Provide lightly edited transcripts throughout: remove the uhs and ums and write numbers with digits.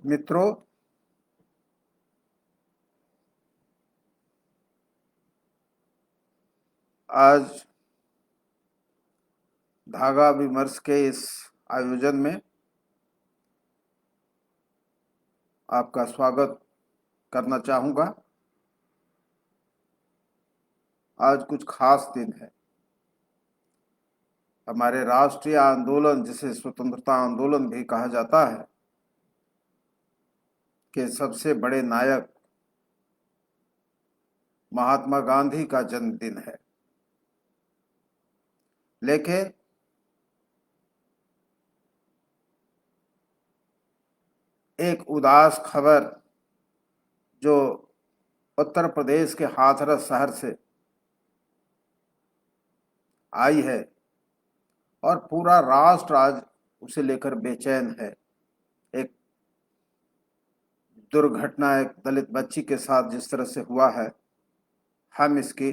मित्रों, आज धागा विमर्श के इस आयोजन में आपका स्वागत करना चाहूँगा। आज कुछ खास दिन है। हमारे राष्ट्रीय आंदोलन, जिसे स्वतंत्रता आंदोलन भी कहा जाता है, के सबसे बड़े नायक महात्मा गांधी का जन्मदिन है। लेकिन एक उदास खबर जो उत्तर प्रदेश के हाथरस शहर से आई है और पूरा राष्ट्र आज उसे लेकर बेचैन है। एक दुर्घटना एक दलित बच्ची के साथ जिस तरह से हुआ है, हम इसकी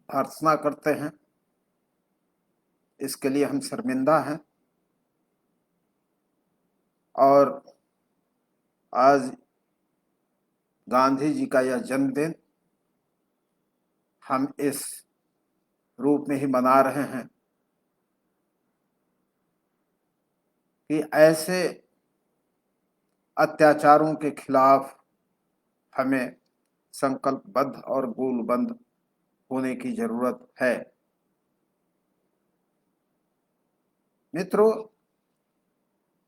भर्त्सना करते हैं। इसके लिए हम शर्मिंदा हैं और आज गांधी जी का यह जन्मदिन हम इस रूप में ही मना रहे हैं कि ऐसे अत्याचारों के खिलाफ हमें संकल्पबद्ध और गोलबंद होने की जरूरत है। मित्रों,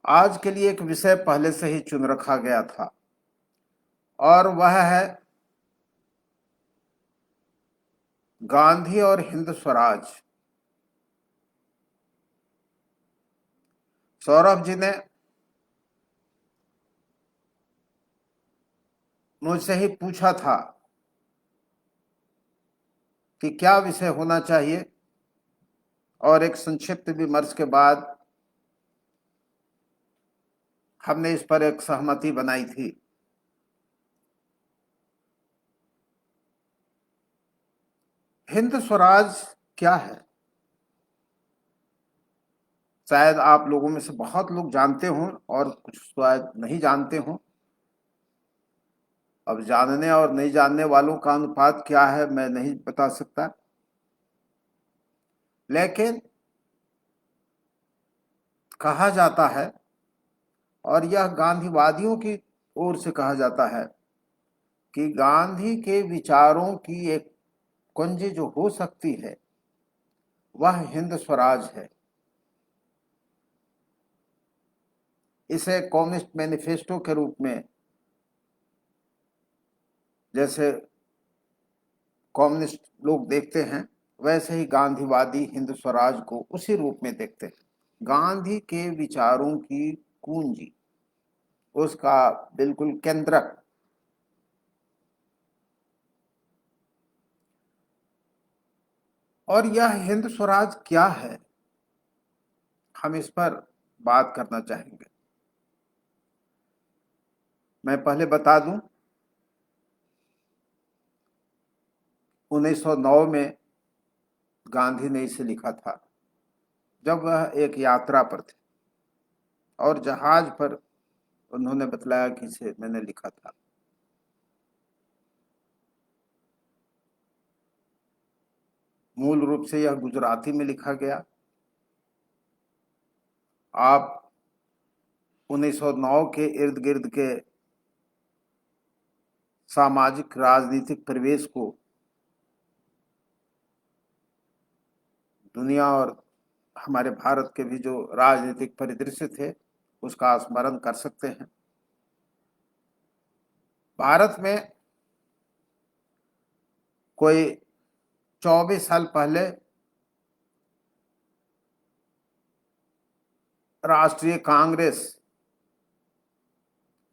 आज के लिए एक विषय पहले से ही चुन रखा गया था और वह है गांधी और हिंद स्वराज। सौरभ जी ने मुझसे ही पूछा था कि क्या विषय होना चाहिए और एक संक्षिप्त विमर्श के बाद हमने इस पर एक सहमति बनाई थी। हिंद स्वराज क्या है? शायद आप लोगों में से बहुत लोग जानते हों और कुछ शायद नहीं जानते हों। अब जानने और नहीं जानने वालों का अनुपात क्या है मैं नहीं बता सकता, लेकिन कहा जाता है और यह गांधीवादियों की ओर से कहा जाता है कि गांधी के विचारों की एक कुंजी जो हो सकती है वह हिंद स्वराज है। इसे कम्युनिस्ट मैनिफेस्टो के रूप में, जैसे कम्युनिस्ट लोग देखते हैं, वैसे ही गांधीवादी हिंद स्वराज को उसी रूप में देखते हैं। गांधी के विचारों की कुंजी, उसका बिल्कुल केंद्रक। और यह हिंद स्वराज क्या है, हम इस पर बात करना चाहेंगे। मैं पहले बता दूं, 1909 में गांधी ने इसे लिखा था जब वह एक यात्रा पर थे और जहाज पर उन्होंने बतलाया कि इसे मैंने लिखा था। मूल रूप से यह गुजराती में लिखा गया। आप 1909 के इर्द गिर्द के सामाजिक राजनीतिक परिवेश को दुनिया और हमारे भारत के भी जो राजनीतिक परिदृश्य थे उसका स्मरण कर सकते हैं। भारत में कोई 24 साल पहले राष्ट्रीय कांग्रेस,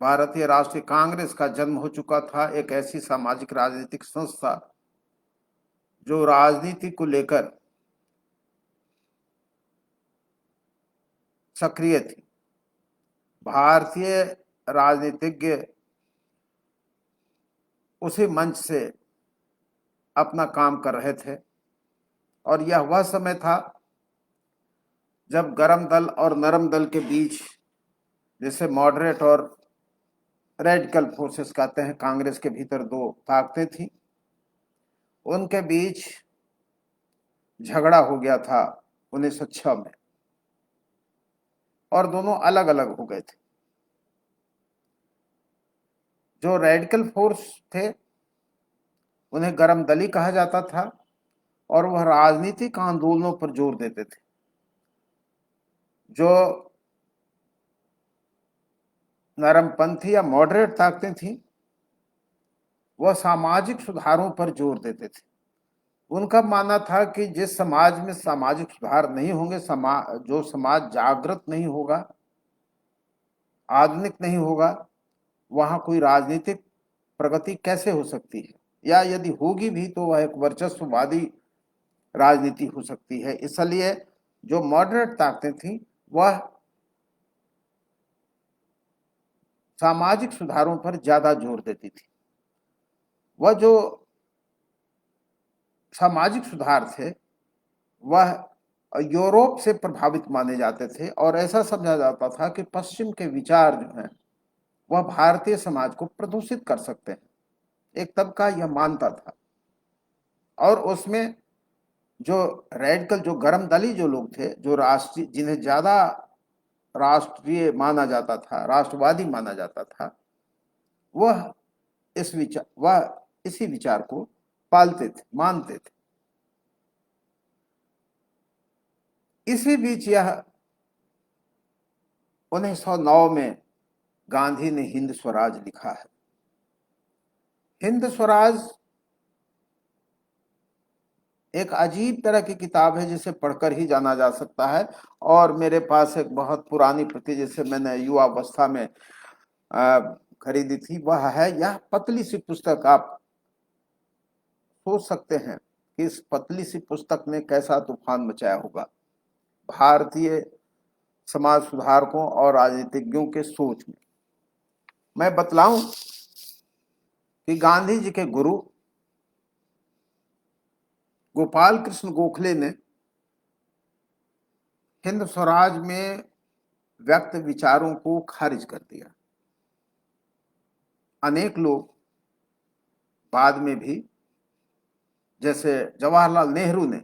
भारतीय राष्ट्रीय कांग्रेस का जन्म हो चुका था। एक ऐसी सामाजिक राजनीतिक संस्था जो राजनीति को लेकर सक्रिय थी। भारतीय राजनीतिज्ञ उसी मंच से अपना काम कर रहे थे और यह वह समय था जब गरम दल और नरम दल के बीच, जैसे मॉडरेट और रेडिकल फोर्सेस कहते हैं, कांग्रेस के भीतर दो ताकतें थी, उनके बीच झगड़ा हो गया था 1906 में, और दोनों अलग अलग हो गए थे। जो रेडिकल फोर्स थे उन्हें गरम दली कहा जाता था, और वह राजनीतिक आंदोलनों पर जोर देते थे। जो नरमपंथी या मॉडरेट ताकतें थीं, वह सामाजिक सुधारों पर जोर देते थे। उनका मानना था कि जिस समाज में सामाजिक सुधार नहीं होंगे, जो समाज जागृत नहीं होगा, आधुनिक नहीं होगा, वहां कोई राजनीतिक प्रगति कैसे हो सकती है, या यदि होगी भी तो वह एक वर्चस्ववादी राजनीति हो सकती है। इसलिए जो मॉडरेट ताकतें थीं वह सामाजिक सुधारों पर ज्यादा जोर देती थी। वह जो सामाजिक सुधार थे वह यूरोप से प्रभावित माने जाते थे, और ऐसा समझा जाता था कि पश्चिम के विचार जो हैं वह भारतीय समाज को प्रदूषित कर सकते हैं। एक तबका यह मानता था, और उसमें जो रेडिकल, जो गरम दली जो लोग थे, जो राष्ट्रीय, जिन्हें ज्यादा राष्ट्रीय माना जाता था, राष्ट्रवादी माना जाता था, वह इसी विचार को पालते थे, मानते थे। इसी बीच यह 1909 में गांधी ने हिंद स्वराज लिखा है। हिंद स्वराज एक अजीब तरह की किताब है जिसे पढ़कर ही जाना जा सकता है, और मेरे पास एक बहुत पुरानी प्रति जिसे मैंने युवावस्था में खरीदी थी, वह है। यह पतली सी पुस्तक, आप सोच सकते हैं कि इस पतली सी पुस्तक ने कैसा तूफान मचाया होगा भारतीय समाज सुधारकों और राजनीतिज्ञों के सोच में। मैं बतलाऊं कि गांधी जी के गुरु गोपाल कृष्ण गोखले ने हिंद स्वराज में व्यक्त विचारों को खारिज कर दिया। अनेक लोग बाद में भी, जैसे जवाहरलाल नेहरू ने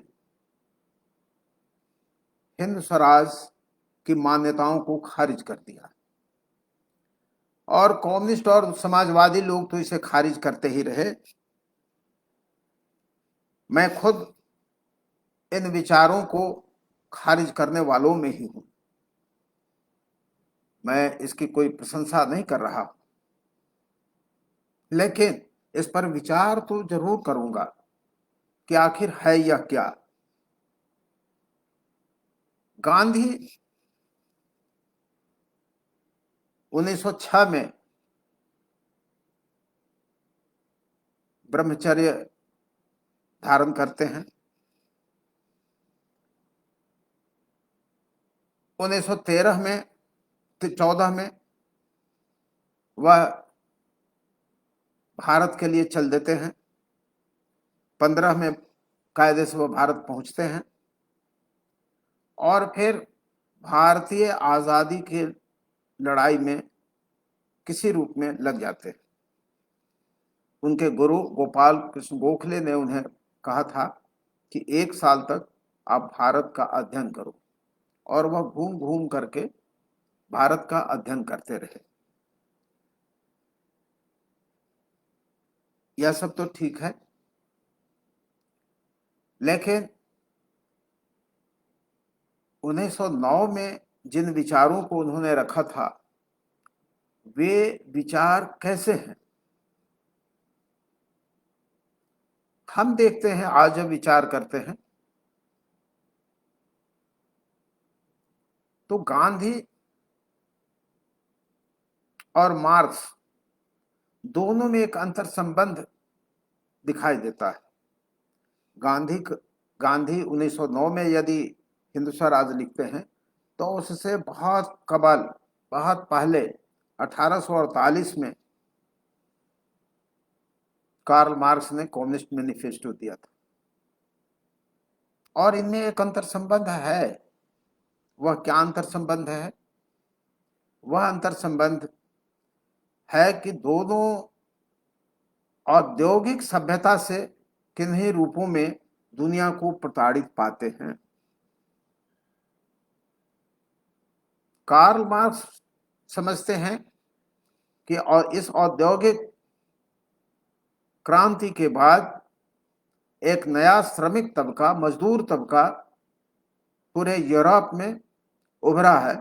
हिंद स्वराज की मान्यताओं को खारिज कर दिया, और कम्युनिस्ट और समाजवादी लोग तो इसे खारिज करते ही रहे। मैं खुद इन विचारों को खारिज करने वालों में ही हूं। मैं इसकी कोई प्रशंसा नहीं कर रहा, लेकिन इस पर विचार तो जरूर करूंगा कि आखिर है यह क्या। गांधी 1906 में ब्रह्मचर्य धारण करते हैं। 1913 में, 14 में वह भारत के लिए चल देते हैं। 15 में कायदे से वह भारत पहुंचते हैं, और फिर भारतीय आजादी की लड़ाई में किसी रूप में लग जाते हैं। उनके गुरु गोपाल कृष्ण गोखले ने उन्हें कहा था कि 1 साल तक आप भारत का अध्ययन करो, और वह घूम घूम करके भारत का अध्ययन करते रहे। यह सब तो ठीक है, लेकिन 1909 में जिन विचारों को उन्होंने रखा था वे विचार कैसे हैं, हम देखते हैं। आज जब विचार करते हैं तो गांधी और मार्क्स दोनों में एक अंतर संबंध दिखाई देता है। गांधी गांधी 1909 में यदि हिंद स्वराज लिखते हैं तो उससे बहुत कबल, बहुत पहले 1848 में कार्ल मार्क्स ने कम्युनिस्ट मैनिफेस्टो दिया था, और इनमें एक अंतर संबंध है। वह क्या अंतर संबंध है? वह अंतर संबंध है कि दोनों औद्योगिक सभ्यता से किन्हीं रूपों में दुनिया को प्रताड़ित पाते हैं। कार्ल मार्क्स समझते हैं कि और इस औद्योगिक क्रांति के बाद एक नया श्रमिक तबका, मजदूर तबका पूरे यूरोप में उभरा है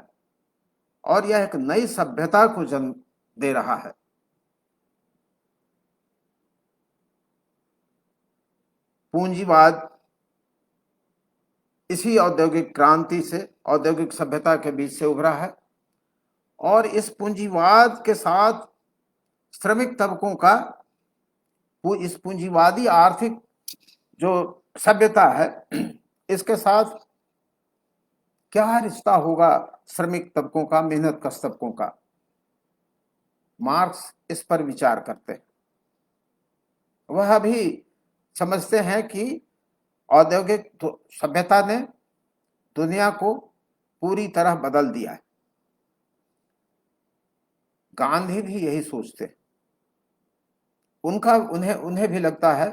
और यह एक नई सभ्यता को जन्म दे रहा है। पूंजीवाद इसी औद्योगिक क्रांति से, औद्योगिक सभ्यता के बीच से उभरा है और इस पूंजीवाद के साथ श्रमिक तबकों का, इस पूंजीवादी आर्थिक जो सभ्यता है, इसके साथ क्या रिश्ता होगा श्रमिक तबकों का, मेहनत कश तबकों का? मार्क्स इस पर विचार करते हैं। वह भी समझते हैं कि औद्योगिक सभ्यता ने दुनिया को पूरी तरह बदल दिया है। गांधी भी यही सोचते हैं। उन्हें भी लगता है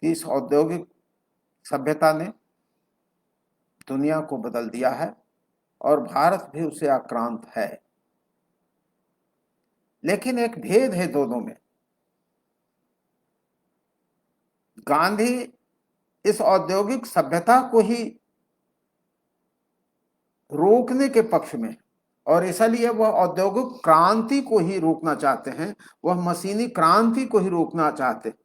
कि इस औद्योगिक सभ्यता ने दुनिया को बदल दिया है और भारत भी उससे आक्रांत है। लेकिन एक भेद है दोनों में। गांधी इस औद्योगिक सभ्यता को ही रोकने के पक्ष में, और इसलिए वह औद्योगिक क्रांति को ही रोकना चाहते हैं, वह मशीनी क्रांति को ही रोकना चाहते हैं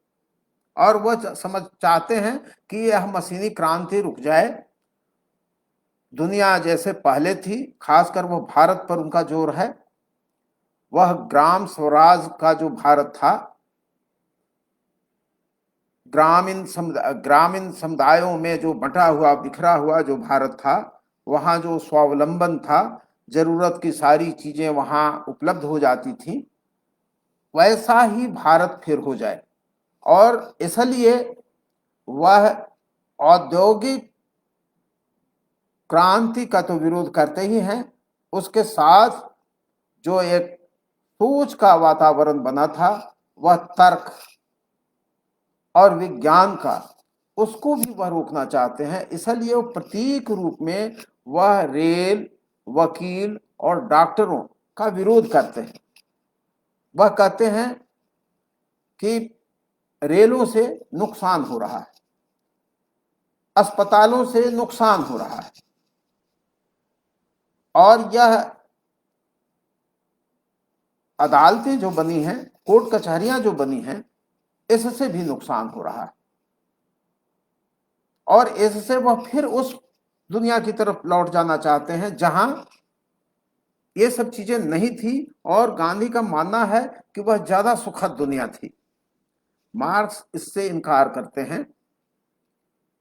और वह चाहते हैं कि यह मशीनी क्रांति रुक जाए, दुनिया जैसे पहले थी। खासकर वह भारत पर उनका जोर है। वह ग्राम स्वराज का जो भारत था, ग्रामीण समुदायों में जो बंटा हुआ, बिखरा हुआ जो भारत था, वहां जो स्वावलंबन था, जरूरत की सारी चीजें वहां उपलब्ध हो जाती थी, वैसा ही भारत फिर हो जाए। और इसलिए वह औद्योगिक क्रांति का तो विरोध करते ही हैं, उसके साथ जो एक सोच का वातावरण बना था, वह तर्क और विज्ञान का, उसको भी वह रोकना चाहते हैं। इसलिए वो प्रतीक रूप में वह रेल, वकील और डॉक्टरों का विरोध करते हैं। वह कहते हैं कि रेलों से नुकसान हो रहा है, अस्पतालों से नुकसान हो रहा है और यह अदालतें जो बनी हैं, कोर्ट कचहरियां जो बनी हैं, इससे भी नुकसान हो रहा है और इससे वह फिर उस दुनिया की तरफ लौट जाना चाहते हैं जहां ये सब चीजें नहीं थी। और गांधी का मानना है कि वह ज्यादा सुखद दुनिया थी। मार्क्स इससे इनकार करते हैं।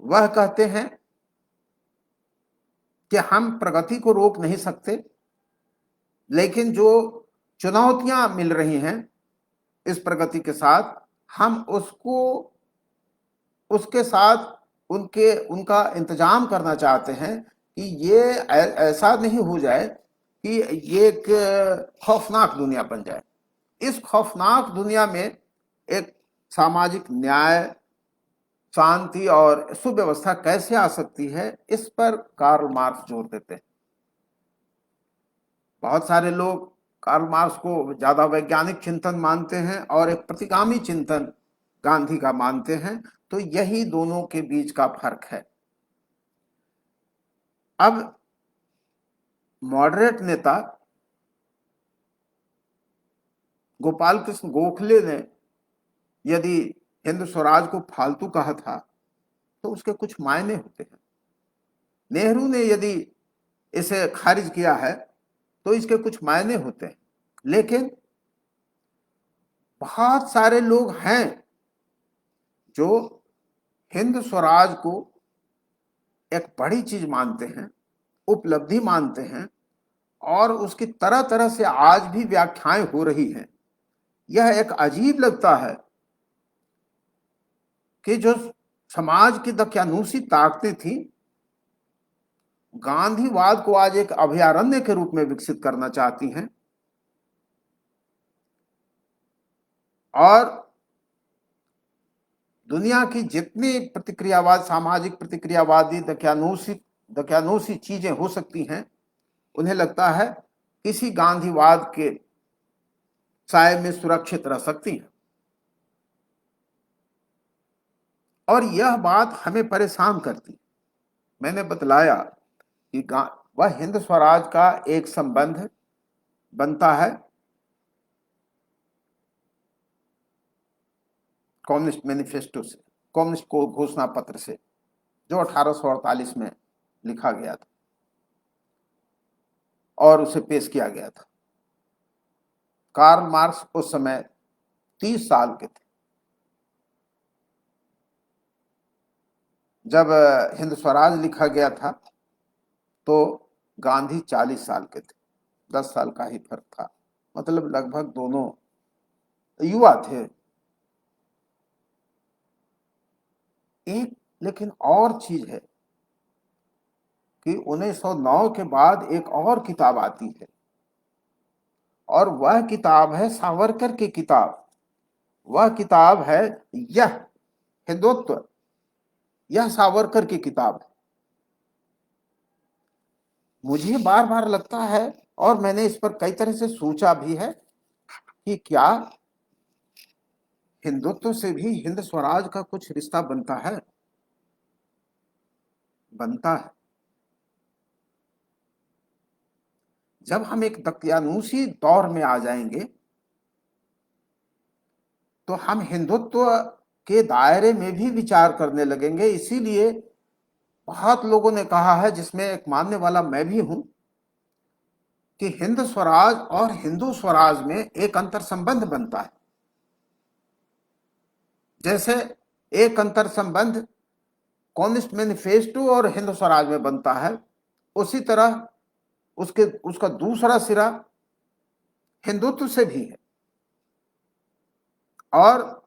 वह कहते हैं कि हम प्रगति को रोक नहीं सकते, लेकिन जो चुनौतियां मिल रही हैं इस प्रगति के साथ, हम उसके साथ उनका इंतजाम करना चाहते हैं कि ये ऐसा नहीं हो जाए कि ये एक खौफनाक दुनिया बन जाए। इस खौफनाक दुनिया में एक सामाजिक न्याय, शांति और सुव्यवस्था कैसे आ सकती है, इस पर कार्ल मार्क्स जोर देते हैं। बहुत सारे लोग कार्ल मार्क्स को ज्यादा वैज्ञानिक चिंतन मानते हैं और एक प्रतिगामी चिंतन गांधी का मानते हैं। तो यही दोनों के बीच का फर्क है। अब मॉडरेट नेता गोपाल कृष्ण गोखले ने यदि हिंद स्वराज को फालतू कहा था तो उसके कुछ मायने होते हैं। नेहरू ने यदि इसे खारिज किया है तो इसके कुछ मायने होते हैं। लेकिन बहुत सारे लोग हैं जो हिंद स्वराज को एक बड़ी चीज मानते हैं, उपलब्धि मानते हैं और उसकी तरह तरह से आज भी व्याख्याएं हो रही हैं। यह एक अजीब लगता है कि जो समाज की दकियानूसी ताकतें थी, गांधीवाद को आज एक अभयारण्य के रूप में विकसित करना चाहती हैं और दुनिया की जितनी प्रतिक्रियावाद, सामाजिक प्रतिक्रियावादी दकियानूसी चीजें हो सकती हैं, उन्हें लगता है किसी गांधीवाद के साए में सुरक्षित रह सकती हैं। और यह बात हमें परेशान करती। मैंने बतलाया कि वह हिंद स्वराज का एक संबंध बनता है कम्युनिस्ट मैनिफेस्टो से, कम्युनिस्ट को घोषणा पत्र से, जो 1848 में लिखा गया था और उसे पेश किया गया था। कार्ल मार्क्स उस समय 30 साल के थे जब हिंद स्वराज लिखा गया था, तो गांधी 40 साल के थे। 10 साल का ही फर्क था, मतलब लगभग दोनों युवा थे। एक लेकिन और चीज है कि 1909 के बाद एक और किताब आती है, और वह किताब है सावरकर की किताब। वह किताब है यह हिंदुत्व, यह सावरकर की किताब है। मुझे बार बार लगता है, और मैंने इस पर कई तरह से सोचा भी है, कि क्या हिंदुत्व से भी हिंद स्वराज का कुछ रिश्ता बनता है? बनता है। जब हम एक दकियानूसी दौर में आ जाएंगे, तो हम हिंदुत्व के दायरे में भी विचार करने लगेंगे। इसीलिए बहुत लोगों ने कहा है, जिसमें एक मानने वाला मैं भी हूं, कि हिंद स्वराज और हिंदू स्वराज में एक अंतर संबंध बनता है। जैसे एक अंतर संबंध कम्युनिस्ट मैनिफेस्टो और हिंद स्वराज में बनता है, उसी तरह उसका दूसरा सिरा हिंदुत्व से भी है। और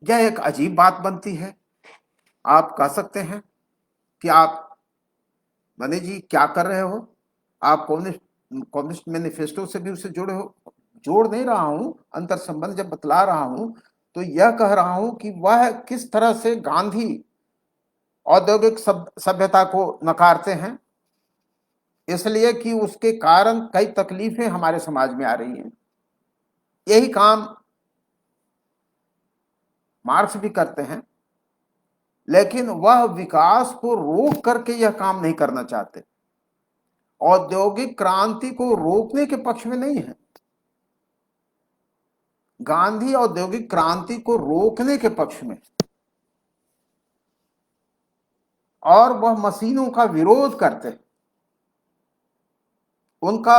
यह एक अजीब बात बनती है। आप कह सकते हैं कि आप मनी जी क्या कर रहे हो, आप कम्युनिस्ट मैनिफेस्टो से भी उसे जुड़े हो। जोड़ नहीं रहा हूं, अंतर संबंध जब बतला रहा हूं तो यह कह रहा हूं कि वह किस तरह से गांधी औद्योगिक सभ्यता को नकारते हैं, इसलिए कि उसके कारण कई तकलीफें हमारे समाज में आ रही हैं। यही काम मार्क्स भी करते हैं, लेकिन वह विकास को रोक करके यह काम नहीं करना चाहते। औद्योगिक क्रांति को रोकने के पक्ष में नहीं है। गांधी औद्योगिक क्रांति को रोकने के पक्ष में, और वह मशीनों का विरोध करते हैं। उनका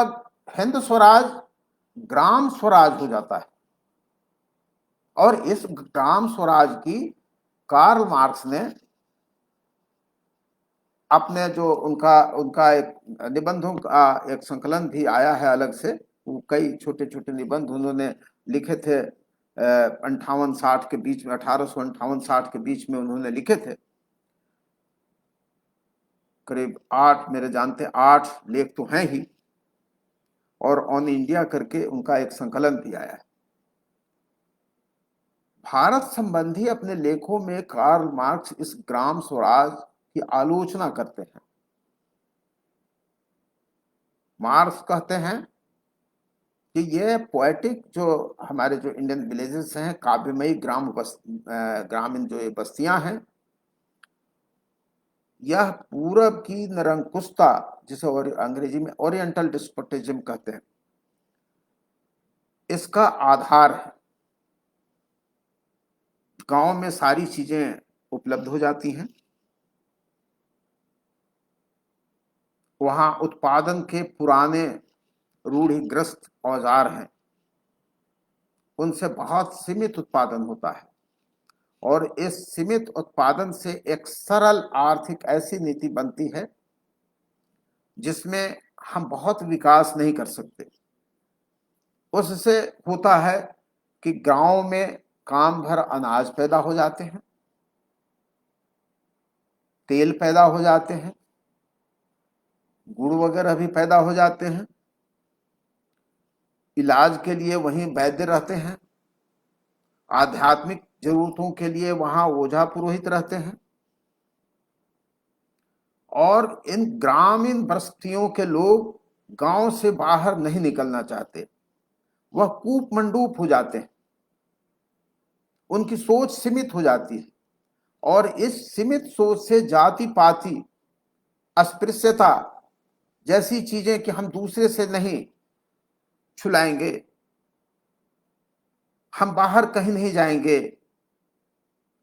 हिंद स्वराज ग्राम स्वराज हो जाता है, और इस ग्राम स्वराज की कार्ल मार्क्स ने अपने जो उनका उनका एक निबंधों का एक संकलन भी आया है अलग से, वो कई छोटे छोटे निबंध उन्होंने लिखे थे 58-60 के बीच में, 1858-60 के बीच में उन्होंने लिखे थे। करीब 8, मेरे जानते 8 लेख तो हैं ही, और ऑन इंडिया करके उनका एक संकलन भी आया है। भारत संबंधी अपने लेखों में कार्ल मार्क्स इस ग्राम स्वराज की आलोचना करते हैं। मार्क्स कहते हैं कि ये पोएटिक जो हमारे जो इंडियन विलेजेस हैं, काव्यमयी ग्रामीण जो ये बस्तियां हैं, यह पूरब की निरंकुशता, जिसे और अंग्रेजी में ओरिएंटल डिस्पोटिज्म कहते हैं, इसका आधार है। गांव में सारी चीजें उपलब्ध हो जाती हैं, वहां उत्पादन के पुराने रूढ़िग्रस्त औजार हैं, उनसे बहुत सीमित उत्पादन होता है, और इस सीमित उत्पादन से एक सरल आर्थिक ऐसी नीति बनती है जिसमें हम बहुत विकास नहीं कर सकते। उससे होता है कि गांव में काम भर अनाज पैदा हो जाते हैं, तेल पैदा हो जाते हैं, गुड़ वगैरह भी पैदा हो जाते हैं, इलाज के लिए वहीं वैद्य रहते हैं, आध्यात्मिक जरूरतों के लिए वहां ओझा पुरोहित रहते हैं, और इन ग्रामीण बस्तियों के लोग गांव से बाहर नहीं निकलना चाहते, वह कूप मंडूप हो जाते हैं, उनकी सोच सीमित हो जाती है, और इस सीमित सोच से जाति पाति, अस्पृश्यता जैसी चीजें कि हम दूसरे से नहीं छुलाएंगे, हम बाहर कहीं नहीं जाएंगे,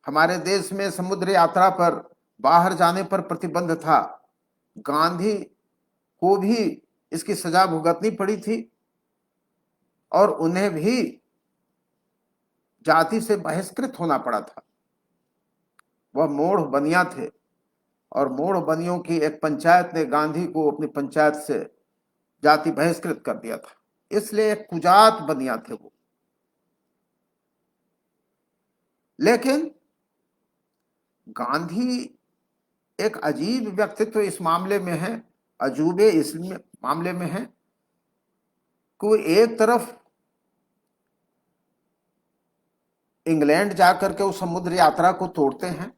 हमारे देश में समुद्र यात्रा पर बाहर जाने पर प्रतिबंध था, गांधी को भी इसकी सजा भुगतनी पड़ी थी, और उन्हें भी जाति से बहिष्कृत होना पड़ा था। वह मोड़ बनिया थे, और मोड़ बनियों की एक पंचायत ने गांधी को अपनी पंचायत से जाति बहिष्कृत कर दिया था, इसलिए एक कुजात बनिया थे वो। लेकिन गांधी एक अजीब व्यक्तित्व इस मामले में है, अजूबे इस मामले में है कि वो एक तरफ इंग्लैंड जाकर के उस समुद्र यात्रा को तोड़ते हैं,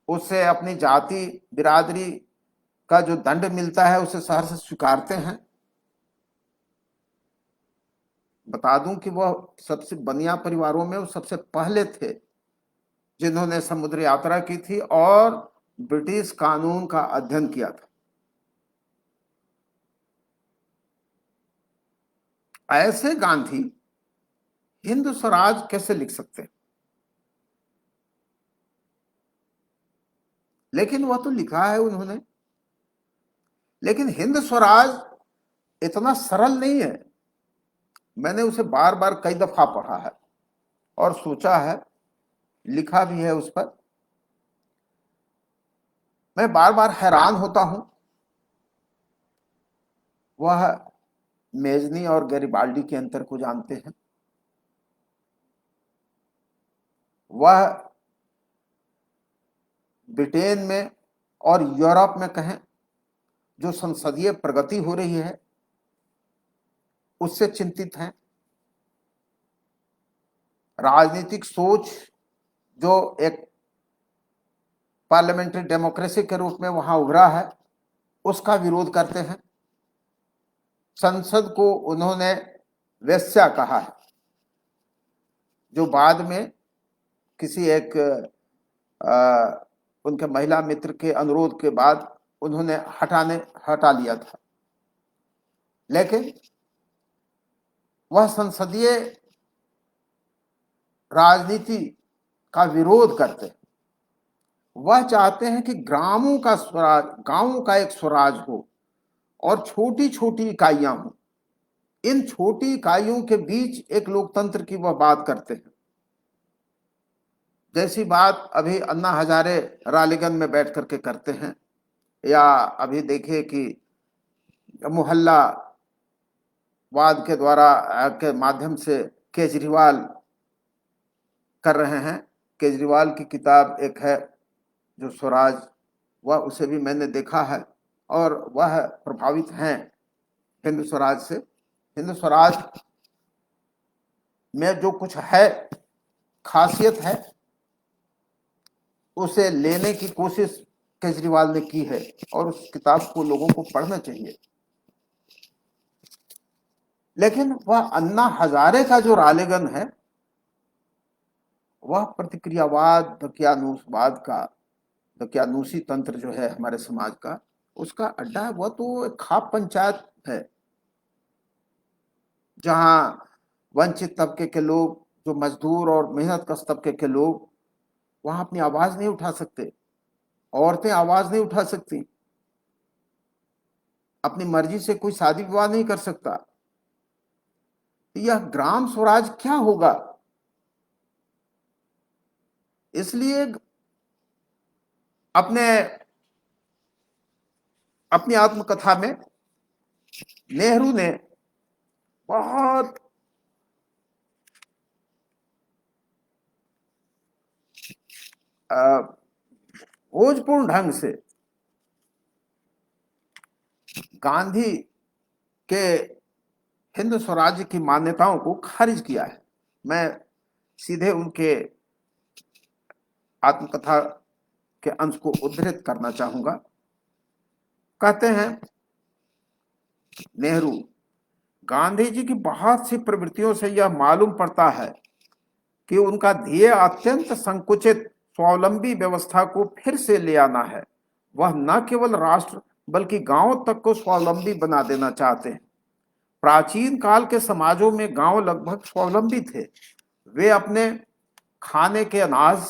उससे अपनी जाति बिरादरी का जो दंड मिलता है उसे सहर्ष स्वीकारते हैं। बता दूं कि वह सबसे बनिया परिवारों में वो सबसे पहले थे जिन्होंने समुद्र यात्रा की थी और ब्रिटिश कानून का अध्ययन किया था। ऐसे गांधी हिंद स्वराज कैसे लिख सकते हैं? लेकिन वह तो लिखा है उन्होंने। लेकिन हिंद स्वराज इतना सरल नहीं है। मैंने उसे बार बार कई दफा पढ़ा है और सोचा है, लिखा भी है उस पर। मैं बार बार हैरान होता हूं। वह मेजनी और गैरिबाल्डी के अंतर को जानते हैं। वह ब्रिटेन में और यूरोप में कहें जो संसदीय प्रगति हो रही है उससे चिंतित हैं। राजनीतिक सोच जो एक पार्लियामेंट्री डेमोक्रेसी के रूप में वहां उभरा है उसका विरोध करते हैं। संसद को उन्होंने वेश्या कहा है, जो बाद में किसी एक उनके महिला मित्र के अनुरोध के बाद उन्होंने हटा लिया था। लेकिन वह संसदीय राजनीति का विरोध करते हैं। वह चाहते हैं कि ग्रामों का स्वराज, गांवों का एक स्वराज हो और छोटी छोटी इकाइयां हों। इन छोटी इकाइयों के बीच एक लोकतंत्र की वह बात करते हैं, जैसी बात अभी अन्ना हजारे रालीगंज में बैठ करके करते हैं, या अभी देखिए कि मोहल्ला वाद के द्वारा के माध्यम से केजरीवाल कर रहे हैं। केजरीवाल की किताब एक है जो स्वराज, वह उसे भी मैंने देखा है और वह प्रभावित हैं हिंद स्वराज से। हिंद स्वराज में जो कुछ है, खासियत है, उसे लेने की कोशिश केजरीवाल ने की है और उस किताब को लोगों को पढ़ना चाहिए। लेकिन वह अन्ना हजारे का जो रालेगन है वह प्रतिक्रियावाद, दकियानूसवाद का, दकियानूसी तंत्र जो है हमारे समाज का, उसका अड्डा है। वह तो एक खाप पंचायत है जहां वंचित तबके के लोग, जो मजदूर और मेहनत कश तबके के लोग, वहां अपनी आवाज नहीं उठा सकते। औरतें आवाज नहीं उठा सकती, अपनी मर्जी से कोई शादी विवाह नहीं कर सकता। यह ग्राम स्वराज क्या होगा? इसलिए अपने अपनी आत्मकथा में नेहरू ने बहुत खोजपूर्ण ढंग से गांधी के हिंद स्वराज्य की मान्यताओं को खारिज किया है। मैं सीधे उनके आत्मकथा के अंश को उद्धृत करना चाहूंगा। कहते हैं नेहरू, गांधी जी की बहुत सी प्रवृत्तियों से यह मालूम पड़ता है कि उनका ध्येय अत्यंत संकुचित स्वावलंबी व्यवस्था को फिर से ले आना है। वह न केवल राष्ट्र बल्कि गांव तक को स्वावलंबी बना देना चाहते हैं। प्राचीन काल के समाजों में गांव लगभग स्वावलंबी थे। वे अपने खाने के अनाज,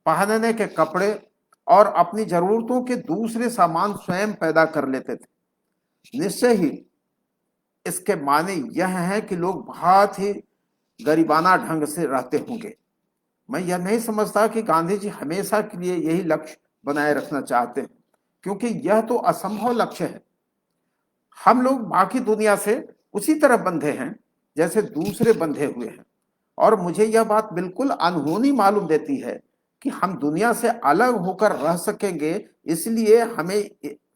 पहनने के कपड़े और अपनी जरूरतों के दूसरे सामान स्वयं पैदा कर लेते थे। निश्चय ही इसके माने यह है कि लोग बहुत ही गरीबाना ढंग से रहते होंगे। मैं यह नहीं समझता कि गांधी जी हमेशा के लिए यही लक्ष्य बनाए रखना चाहते हैं, क्योंकि यह तो असंभव लक्ष्य है। हम लोग बाकी दुनिया से उसी तरह बंधे हैं जैसे दूसरे बंधे हुए हैं, और मुझे यह बात बिल्कुल अनहोनी मालूम देती है कि हम दुनिया से अलग होकर रह सकेंगे। इसलिए हमें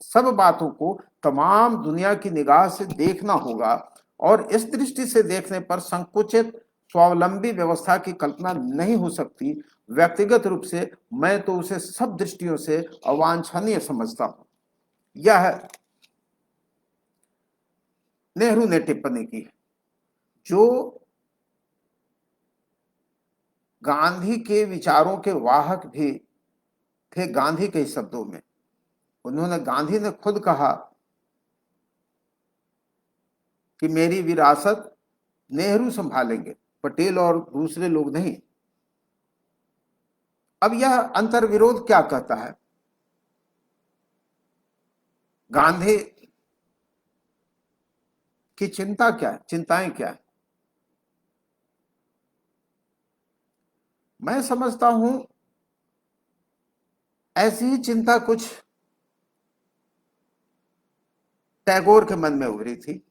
सब बातों को तमाम दुनिया की निगाह से देखना होगा, और इस दृष्टि से देखने पर संकुचित स्वावलंबी व्यवस्था की कल्पना नहीं हो सकती। व्यक्तिगत रूप से मैं तो उसे सब दृष्टियों से अवांछनीय समझता हूं। यह नेहरू ने टिप्पणी की, जो गांधी के विचारों के वाहक भी थे। गांधी के शब्दों में गांधी ने खुद कहा कि मेरी विरासत नेहरू संभालेंगे, पटेल और दूसरे लोग नहीं। अब यह अंतर्विरोध क्या कहता है? गांधी की चिंता क्या है, चिंताएं क्या है? मैं समझता हूं ऐसी ही चिंता कुछ टैगोर के मन में उभरी थी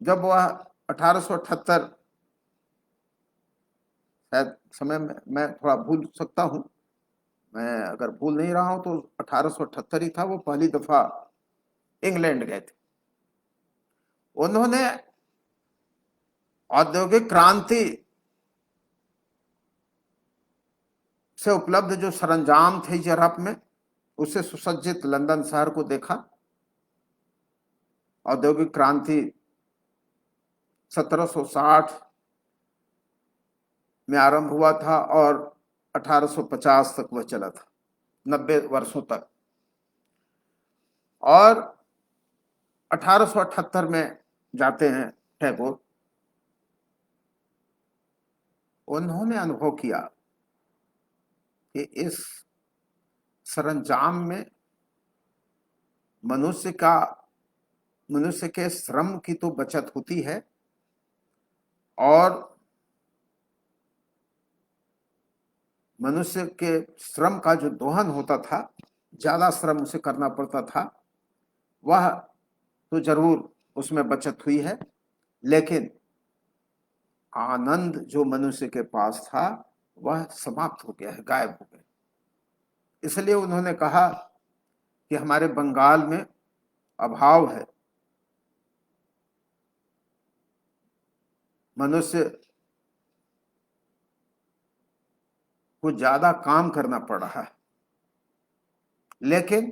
जब वह 1878, शायद समय में मैं थोड़ा भूल सकता हूं, मैं अगर भूल नहीं रहा हूं तो 1878 ही था, वो पहली दफा इंग्लैंड गए थे। उन्होंने औद्योगिक क्रांति से उपलब्ध जो सरंजाम थे यूरोप में, उससे सुसज्जित लंदन शहर को देखा। औद्योगिक क्रांति 1760 में आरंभ हुआ था और 1850 तक वह चला था, 90 वर्षों तक। और 1878 में जाते हैं टैगोर। उन्होंने अनुभव किया कि इस सरंजाम में मनुष्य के श्रम की तो बचत होती है, और मनुष्य के श्रम का जो दोहन होता था, ज्यादा श्रम उसे करना पड़ता था, वह तो जरूर उसमें बचत हुई है, लेकिन आनंद जो मनुष्य के पास था वह समाप्त हो गया है, गायब हो गया। इसलिए उन्होंने कहा कि हमारे बंगाल में अभाव है, मनुष्य को ज्यादा काम करना पड़ रहा है। लेकिन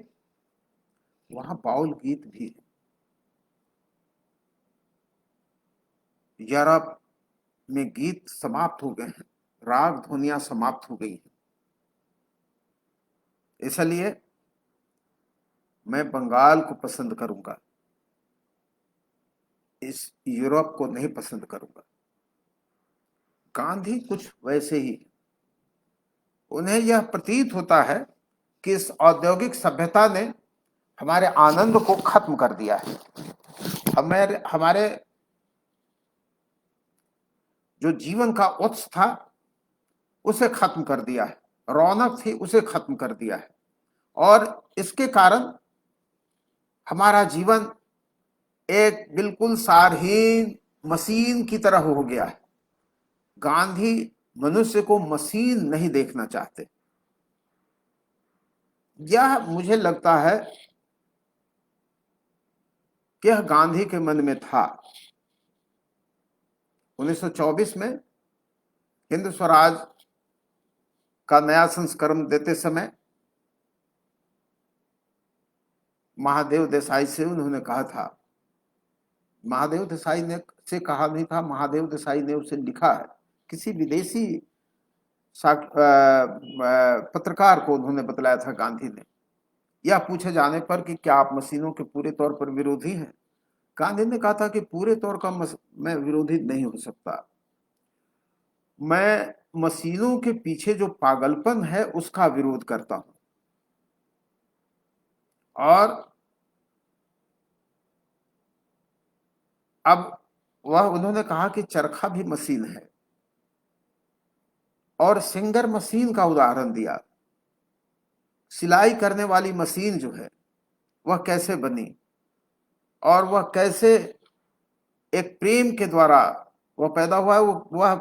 वहां बाउल गीत भी है। यूरोप में गीत समाप्त हो गए हैं, राग ध्वनियां समाप्त हो गई हैं। इसलिए मैं बंगाल को पसंद करूंगा, इस यूरोप को नहीं पसंद करूंगा। गांधी कुछ वैसे ही, उन्हें यह प्रतीत होता है कि इस औद्योगिक सभ्यता ने हमारे आनंद को खत्म कर दिया है। हमारे जो जीवन का उत्स था उसे खत्म कर दिया है, रौनक थी उसे खत्म कर दिया है, और इसके कारण हमारा जीवन एक बिल्कुल सारहीन मशीन की तरह हो गया है। गांधी मनुष्य को मशीन नहीं देखना चाहते। यह मुझे लगता है कि यह गांधी के मन में था। 1924 में हिंद स्वराज का नया संस्करण देते समय महादेव देसाई से उन्होंने कहा था, महादेव देसाई ने से कहा नहीं था, महादेव देसाई ने उसे लिखा है। किसी विदेशी पत्रकार को उन्होंने बतलाया था गांधी ने। यह पूछे जाने पर कि क्या आप मशीनों के पूरे तौर पर विरोधी हैं, गांधी ने कहा था कि पूरे तौर का मैं विरोधी नहीं हो सकता, मैं मशीनों के पीछे जो पागलपन है उसका विरोध करता हूं। और अब वह उन्होंने कहा कि चरखा भी मशीन है, और सिंगर मशीन का उदाहरण दिया। सिलाई करने वाली मशीन जो है वह कैसे बनी, और वह कैसे एक प्रेम के द्वारा वह पैदा हुआ है। वह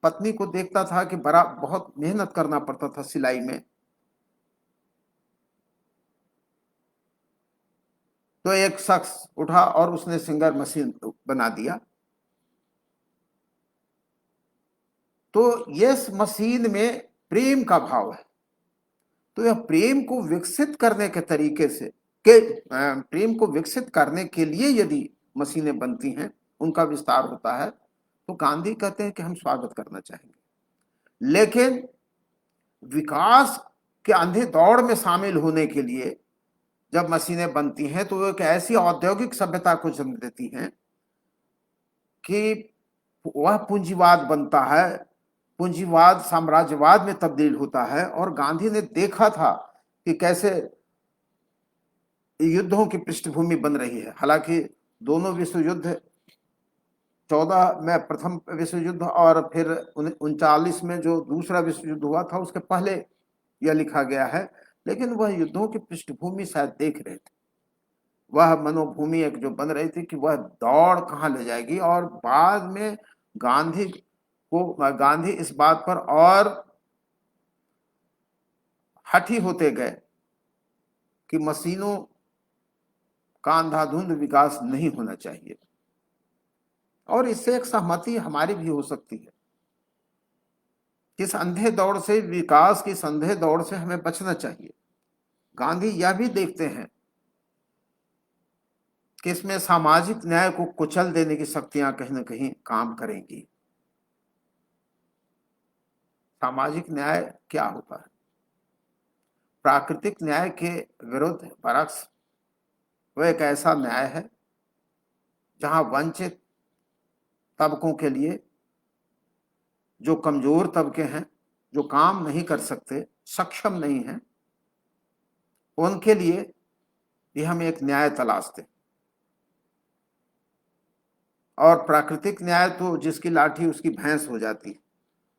पत्नी को देखता था कि बड़ा बहुत मेहनत करना पड़ता था सिलाई में, तो एक शख्स उठा और उसने सिंगर मशीन बना दिया। तो यस मशीन में प्रेम का भाव है। तो यह प्रेम को विकसित करने के तरीके से प्रेम को विकसित करने के लिए यदि मशीनें बनती हैं, उनका विस्तार होता है, तो गांधी कहते हैं कि हम स्वागत करना चाहेंगे। लेकिन विकास के अंधे दौड़ में शामिल होने के लिए जब मशीनें बनती हैं तो एक ऐसी औद्योगिक सभ्यता को जन्म देती हैं कि वह पूंजीवाद बनता है, पूंजीवाद साम्राज्यवाद में तब्दील होता है। और गांधी ने देखा था कि कैसे युद्धों की पृष्ठभूमि बन रही है। हालांकि दोनों विश्व युद्ध, 14 में प्रथम विश्व युद्ध और फिर 39 में जो दूसरा विश्व युद्ध हुआ था, उसके पहले यह लिखा गया है, लेकिन वह युद्धों की पृष्ठभूमि शायद देख रहे थे। वह मनोभूमि एक जो बन रही थी कि वह दौड़ कहाँ ले जाएगी। और बाद में गांधी इस बात पर और हठी होते गए कि मशीनों का अंधाधुंध विकास नहीं होना चाहिए। और इससे एक सहमति हमारी भी हो सकती है कि इस अंधे दौड़ से, विकास की संधे दौड़ से हमें बचना चाहिए। गांधी यह भी देखते हैं कि इसमें सामाजिक न्याय को कुचल देने की शक्तियां कहीं ना कहीं काम करेंगी। सामाजिक न्याय क्या होता है? प्राकृतिक न्याय के विरुद्ध बरक्स वह एक ऐसा न्याय है जहां वंचित तबकों के लिए, जो कमजोर तबके हैं, जो काम नहीं कर सकते, सक्षम नहीं हैं, उनके लिए भी हम एक न्याय तलाशते। और प्राकृतिक न्याय तो जिसकी लाठी उसकी भैंस हो जाती है।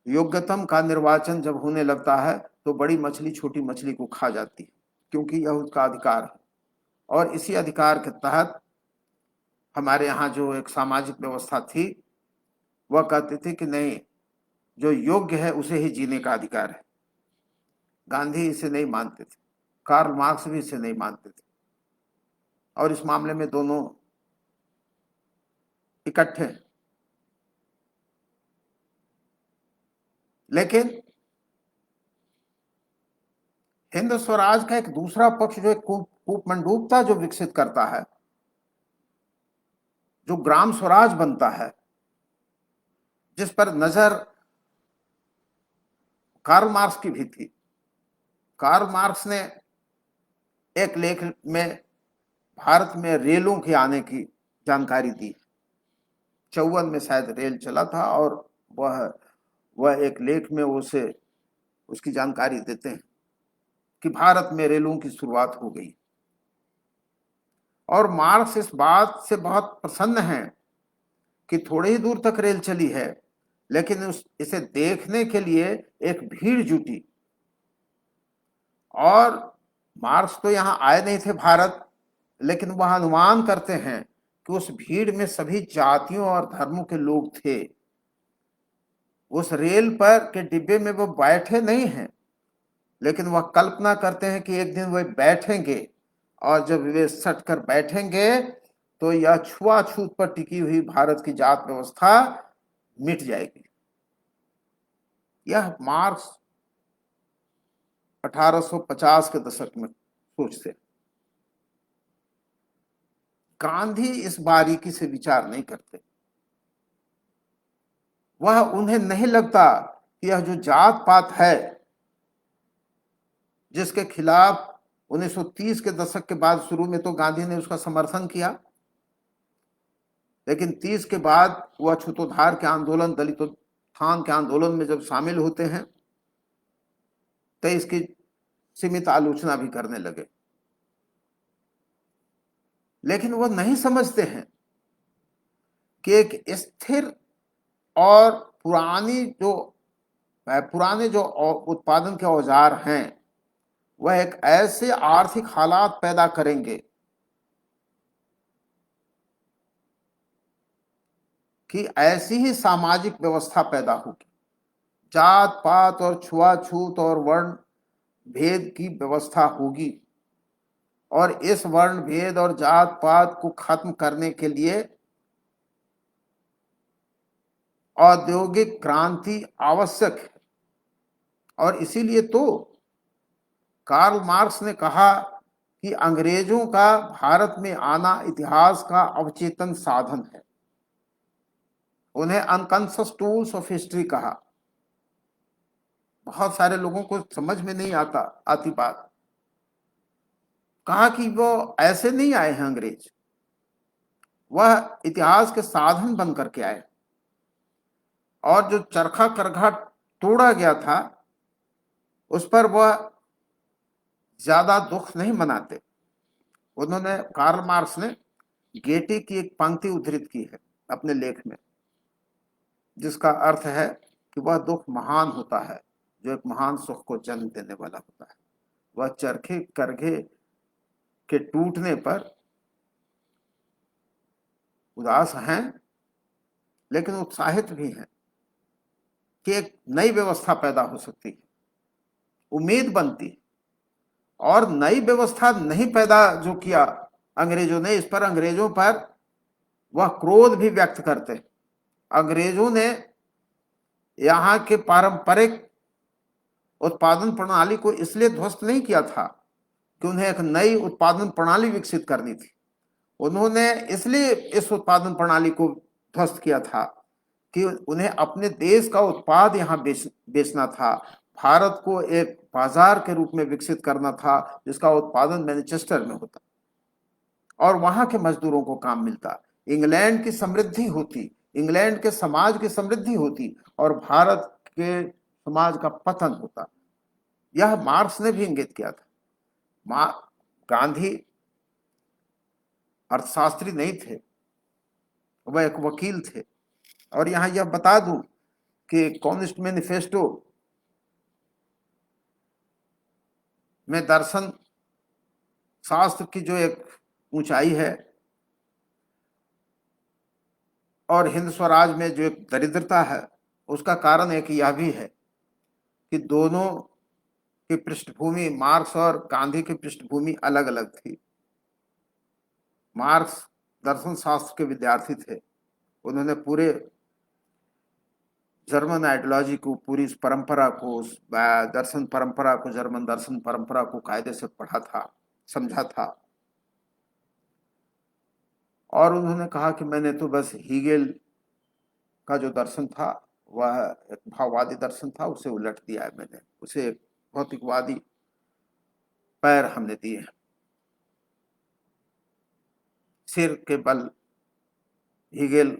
योग्यतम का निर्वाचन जब होने लगता है तो बड़ी मछली छोटी मछली को खा जाती है, क्योंकि यह उसका अधिकार है। और इसी अधिकार के तहत हमारे यहाँ जो एक सामाजिक व्यवस्था थी, वह कहती थी कि नहीं, जो योग्य है उसे ही जीने का अधिकार है। गांधी इसे नहीं मानते थे, कार्ल मार्क्स भी इसे नहीं मानते थे, और इस मामले में दोनों इकट्ठे हैं। लेकिन हिंद स्वराज का एक दूसरा पक्ष जो एक कूपमंडूकता जो विकसित करता है, जो ग्राम स्वराज बनता है, जिस पर नजर कार्ल मार्क्स की भी थी। कार्ल मार्क्स ने एक लेख में भारत में रेलों के आने की जानकारी दी। 54 में शायद रेल चला था, और वह एक लेख में उसे उसकी जानकारी देते हैं कि भारत में रेलों की शुरुआत हो गई। और मार्क्स इस बात से बहुत प्रसन्न हैं कि थोड़ी ही दूर तक रेल चली है, लेकिन इसे देखने के लिए एक भीड़ जुटी। और मार्क्स तो यहाँ आए नहीं थे भारत, लेकिन वह अनुमान करते हैं कि उस भीड़ में सभी जातियों और धर्मों के लोग थे। उस रेल पर के डिब्बे में वो बैठे नहीं हैं, लेकिन वह कल्पना करते हैं कि एक दिन वे बैठेंगे, और जब वे सट कर बैठेंगे तो यह छुआछूत पर टिकी हुई भारत की जात व्यवस्था मिट जाएगी। यह मार्क्स 1850 के दशक में सोचते। गांधी इस बारीकी से विचार नहीं करते। वह उन्हें नहीं लगता कि यह जो जात पात है जिसके खिलाफ 1930 के दशक के बाद शुरू में तो गांधी ने उसका समर्थन किया, लेकिन 30 के बाद वह छूतोद्धार के आंदोलन, दलितोत्थान के आंदोलन में जब शामिल होते हैं तो इसकी सीमित आलोचना भी करने लगे। लेकिन वह नहीं समझते हैं कि एक स्थिर और पुराने जो उत्पादन के औजार हैं वह एक ऐसे आर्थिक हालात पैदा करेंगे कि ऐसी ही सामाजिक व्यवस्था पैदा होगी। जात पात और छुआछूत और वर्ण भेद की व्यवस्था होगी, और इस वर्ण भेद और जात पात को खत्म करने के लिए औद्योगिक क्रांति आवश्यक है। और इसीलिए तो कार्ल मार्क्स ने कहा कि अंग्रेजों का भारत में आना इतिहास का अवचेतन साधन है। उन्हें अनकॉन्शियस टूल्स ऑफ हिस्ट्री कहा। बहुत सारे लोगों को समझ में नहीं आती बात। कहा कि वो ऐसे नहीं आए हैं अंग्रेज, वह इतिहास के साधन बन करके आए, और जो चरखा करघा तोड़ा गया था उस पर वह ज्यादा दुख नहीं मनाते। उन्होंने, कार्ल मार्क्स ने गेटी की एक पंक्ति उद्धृत की है अपने लेख में, जिसका अर्थ है कि वह दुख महान होता है जो एक महान सुख को जन्म देने वाला होता है। वह चरखे करघे के टूटने पर उदास हैं, लेकिन उत्साहित भी हैं कि एक नई व्यवस्था पैदा हो सकती है, उम्मीद बनती है। और नई व्यवस्था नहीं पैदा जो किया अंग्रेजों ने, इस पर अंग्रेजों पर वह क्रोध भी व्यक्त करते हैं। अंग्रेजों ने यहाँ के पारंपरिक उत्पादन प्रणाली को इसलिए ध्वस्त नहीं किया था कि उन्हें एक नई उत्पादन प्रणाली विकसित करनी थी। उन्होंने इसलिए इस उत्पादन प्रणाली को ध्वस्त किया था कि उन्हें अपने देश का उत्पाद यहाँ बेचना था। भारत को एक बाजार के रूप में विकसित करना था जिसका उत्पादन मैनचेस्टर में होता और वहां के मजदूरों को काम मिलता। इंग्लैंड की समृद्धि होती, इंग्लैंड के समाज की समृद्धि होती, और भारत के समाज का पतन होता। यह मार्क्स ने भी इंगित किया था। गांधी अर्थशास्त्री नहीं थे, वह एक वकील थे। और यहां यह बता दूं कि कम्युनिस्ट मैनिफेस्टो में दर्शन शास्त्र की जो एक ऊंचाई है और हिंद स्वराज में जो एक दरिद्रता है, उसका कारण एक यह भी है कि दोनों की पृष्ठभूमि, मार्क्स और गांधी की पृष्ठभूमि अलग अलग थी। मार्क्स दर्शन शास्त्र के विद्यार्थी थे। उन्होंने पूरे जर्मन आइडियोलॉजी को, पूरी इस परंपरा को, उस दर्शन परंपरा को, जर्मन दर्शन परंपरा को कायदे से पढ़ा था, समझा था। और उन्होंने कहा कि मैंने तो बस हीगेल का जो दर्शन था वह एक भाववादी दर्शन था, उसे उलट दिया है मैंने, उसे एक भौतिकवादी पैर हमने दिए हैं। सिर के बल हीगेल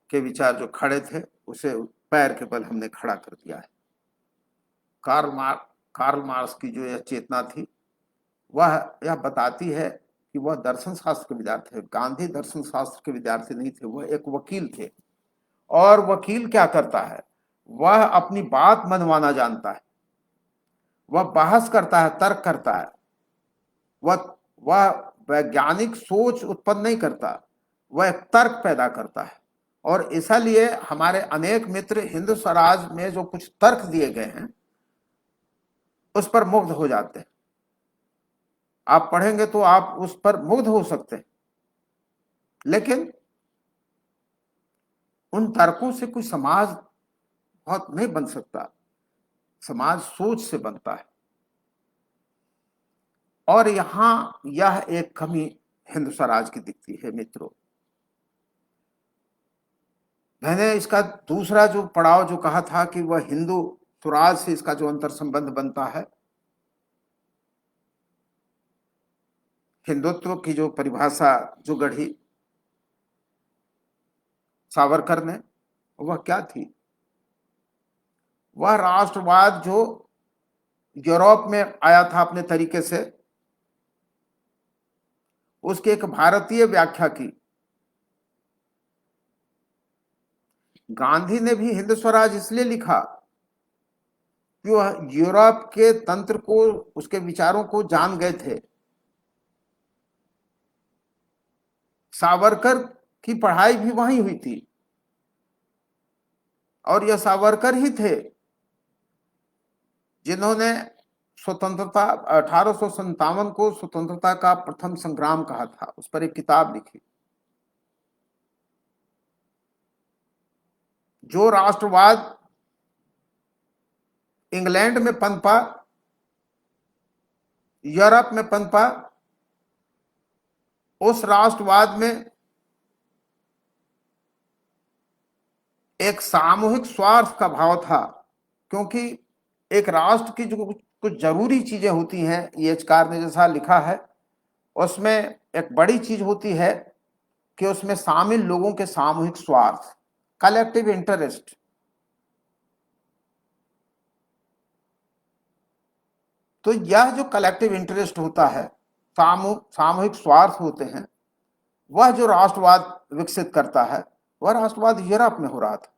के विचार जो खड़े थे उसे पैर के बल हमने खड़ा कर दिया है। कार्ल मार्क्स की जो यह चेतना थी वह यह बताती है कि वह दर्शन शास्त्र के विद्यार्थी थे। गांधी दर्शन शास्त्र के विद्यार्थी नहीं थे, वह एक वकील थे। और वकील क्या करता है, वह अपनी बात मनवाना जानता है, वह बहस करता है, तर्क करता है, वह वैज्ञानिक सोच उत्पन्न नहीं करता, वह एक तर्क पैदा करता है। और इसलिए हमारे अनेक मित्र हिंद स्वराज में जो कुछ तर्क दिए गए हैं उस पर मुग्ध हो जाते हैं। आप पढ़ेंगे तो आप उस पर मुग्ध हो सकते हैं। लेकिन उन तर्कों से कोई समाज बहुत नहीं बन सकता। समाज सोच से बनता है। और यहां यह एक कमी हिंदू स्वराज की दिखती है मित्रों। मैंने इसका दूसरा जो पड़ाव जो कहा था कि वह हिंदू स्वराज से इसका जो अंतर संबंध बनता है, हिंदुत्व की जो परिभाषा जो गढ़ी सावरकर ने, वह क्या थी? वह राष्ट्रवाद जो यूरोप में आया था अपने तरीके से, उसकी एक भारतीय व्याख्या की। गांधी ने भी हिंद स्वराज इसलिए लिखा कि वह यूरोप के तंत्र को, उसके विचारों को जान गए थे। सावरकर की पढ़ाई भी वहीं हुई थी और यह सावरकर ही थे जिन्होंने स्वतंत्रता 1857 को स्वतंत्रता का प्रथम संग्राम कहा था, उस पर एक किताब लिखी। जो राष्ट्रवाद इंग्लैंड में पनपा, यूरोप में पनपा, उस राष्ट्रवाद में एक सामूहिक स्वार्थ का भाव था। क्योंकि एक राष्ट्र की जो कुछ जरूरी चीजें होती हैं, ये एचकार ने जैसा लिखा है, उसमें एक बड़ी चीज होती है कि उसमें शामिल लोगों के सामूहिक स्वार्थ, कलेक्टिव इंटरेस्ट। तो यह जो कलेक्टिव इंटरेस्ट होता है, सामूहिक स्वार्थ होते हैं, वह जो राष्ट्रवाद विकसित करता है, वह राष्ट्रवाद यूरोप में हो रहा था।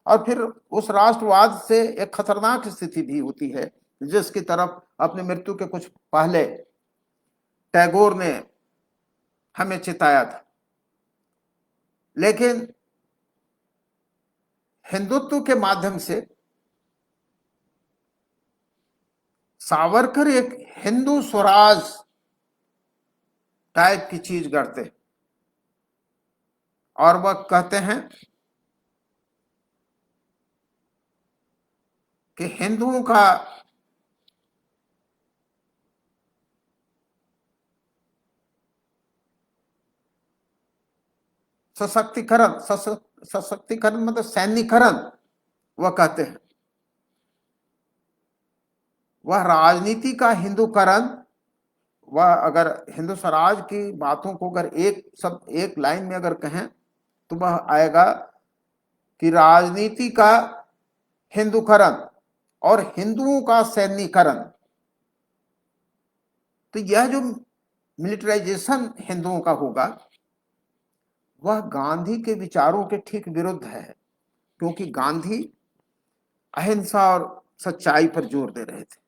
और फिर उस राष्ट्रवाद से एक खतरनाक स्थिति भी होती है, जिसकी तरफ अपने मृत्यु के कुछ पहले टैगोर ने हमें चिताया था। लेकिन हिंदुत्व के माध्यम से सावरकर एक हिंदू स्वराज टाइप की चीज गढ़ते और वह कहते हैं कि हिंदुओं का सशक्तिकरण, सशक्तिकरण मतलब सैन्यकरण, वह कहते हैं। वह राजनीति का हिंदूकरण, वह अगर हिंदू स्वराज की बातों को अगर एक लाइन में अगर कहें तो वह आएगा कि राजनीति का हिंदूकरण और हिंदुओं का सैन्यकरण। तो यह जो मिलिटराइजेशन हिंदुओं का होगा, वह गांधी के विचारों के ठीक विरुद्ध है। क्योंकि गांधी अहिंसा और सच्चाई पर जोर दे रहे थे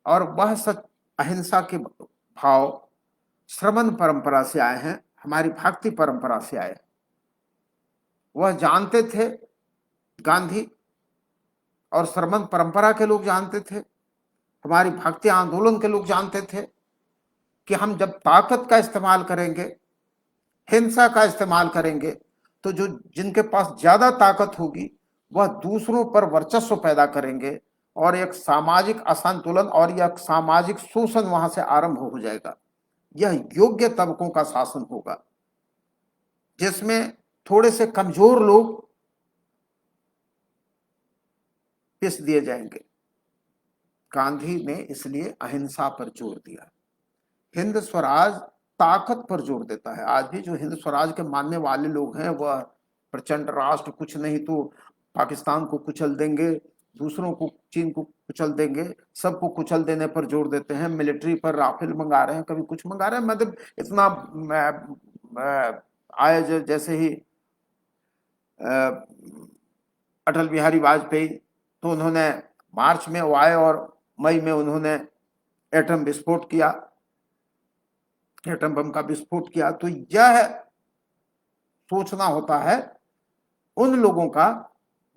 और वह अहिंसा के भाव श्रमण परंपरा से आए हैं, हमारी भक्ति परंपरा से आए। वह जानते थे, गांधी और श्रमण परंपरा के लोग जानते थे, हमारी भक्ति आंदोलन के लोग जानते थे कि हम जब ताकत का इस्तेमाल करेंगे, हिंसा का इस्तेमाल करेंगे, तो जो जिनके पास ज्यादा ताकत होगी वह दूसरों पर वर्चस्व पैदा करेंगे और एक सामाजिक असंतुलन और यह सामाजिक शोषण वहां से आरंभ हो जाएगा। यह योग्य तबकों का शासन होगा जिसमें थोड़े से कमजोर लोग पिस दिए जाएंगे। गांधी ने इसलिए अहिंसा पर जोर दिया। हिंद स्वराज ताकत पर जोर देता है। आज भी जो हिंद स्वराज के मानने वाले लोग हैं, वह प्रचंड राष्ट्र, कुछ नहीं तो पाकिस्तान को कुचल देंगे, दूसरों को, चीन को कुचल देंगे, सबको कुचल देने पर जोर देते हैं। मिलिट्री पर राफेल मंगा रहे हैं, कभी कुछ मंगा रहे हैं। मतलब इतना आए जैसे ही अटल बिहारी वाजपेयी, तो उन्होंने मार्च में वो आए और मई में उन्होंने एटम विस्फोट किया, एटम बम का विस्फोट किया। तो यह सोचना होता है उन लोगों का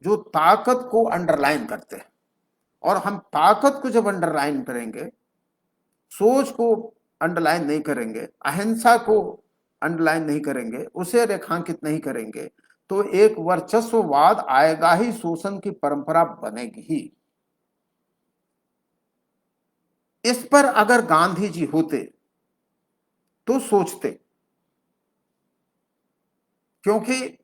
जो ताकत को अंडरलाइन करते हैं। और हम ताकत को जब अंडरलाइन करेंगे, सोच को अंडरलाइन नहीं करेंगे, अहिंसा को अंडरलाइन नहीं करेंगे, उसे रेखांकित नहीं करेंगे, तो एक वर्चस्ववाद आएगा ही, शोषण की परंपरा बनेगी ही। इस पर अगर गांधी जी होते तो सोचते, क्योंकि